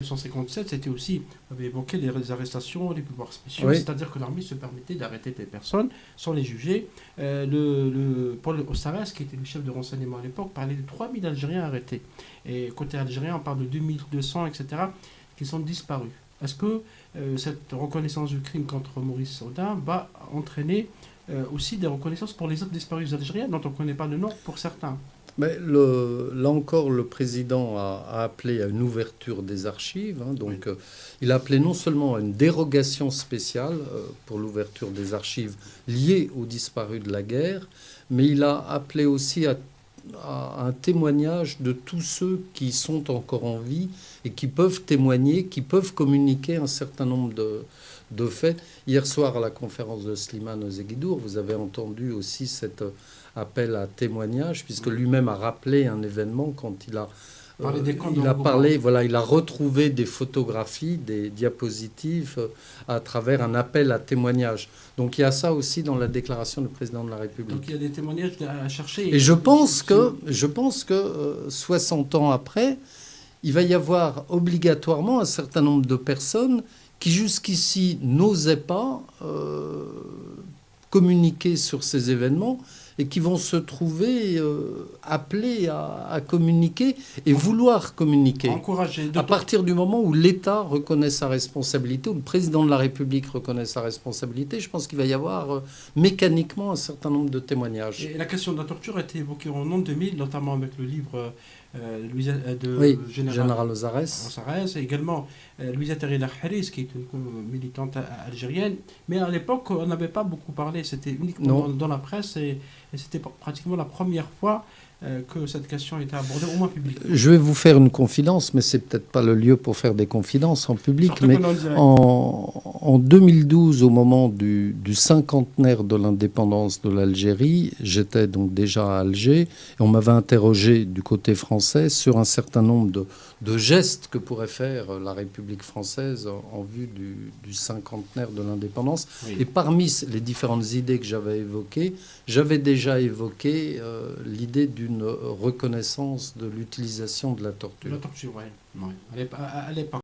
1957, c'était aussi, on avait évoqué les arrestations, les pouvoirs spéciaux, Oui. c'est-à-dire que l'armée se permettait d'arrêter des personnes sans les juger. Paul Ossarès, qui était le chef de renseignement à l'époque, parlait de 3000 Algériens arrêtés. Et côté algérien, on parle de 2200, etc., qui sont disparus. Est-ce que cette reconnaissance du crime contre Maurice Audin va entraîner aussi des reconnaissances pour les autres disparus algériens dont on ne connaît pas le nom pour certains? Mais là encore, le président a appelé à une ouverture des archives. Donc, Oui. il a appelé non seulement à une dérogation spéciale pour l'ouverture des archives liées aux disparus de la guerre, mais il a appelé aussi à un témoignage de tous ceux qui sont encore en vie et qui peuvent témoigner, qui peuvent communiquer un certain nombre de faits. Hier soir, à la conférence de Slimane Zeguidour, vous avez entendu aussi cet appel à témoignage, puisque lui-même a rappelé un événement quand il a parlé, voilà, il a retrouvé des photographies, des diapositives à travers un appel à témoignage. Donc il y a ça aussi dans la déclaration du président de la République. Donc il y a des témoignages à chercher. Et je pense que 60 ans après, il va y avoir obligatoirement un certain nombre de personnes qui jusqu'ici n'osaient pas communiquer sur ces événements et qui vont se trouver appelés à communiquer et vouloir communiquer. À partir du moment où l'État reconnaît sa responsabilité, où le président de la République reconnaît sa responsabilité, je pense qu'il va y avoir mécaniquement un certain nombre de témoignages. Et la question de la torture a été évoquée en l'an 2000, notamment avec le livre Général Ossarès. Et également Louisa Terila Haris, qui est une militante algérienne. Mais à l'époque, on n'avait pas beaucoup parlé. C'était uniquement dans la presse et c'était pratiquement la première fois que cette question était abordée, au moins publiquement. Je vais vous faire une confidence, mais c'est peut-être pas le lieu pour faire des confidences en public. Mais en 2012, au moment du cinquantenaire de l'indépendance de l'Algérie, j'étais donc déjà à Alger et on m'avait interrogé du côté français sur un certain nombre de gestes que pourrait faire la République française en vue du cinquantenaire de l'indépendance. Oui. Et parmi les différentes idées que j'avais évoquées, j'avais déjà évoqué l'idée d'une reconnaissance de l'utilisation de la torture. La torture, oui. À l'époque.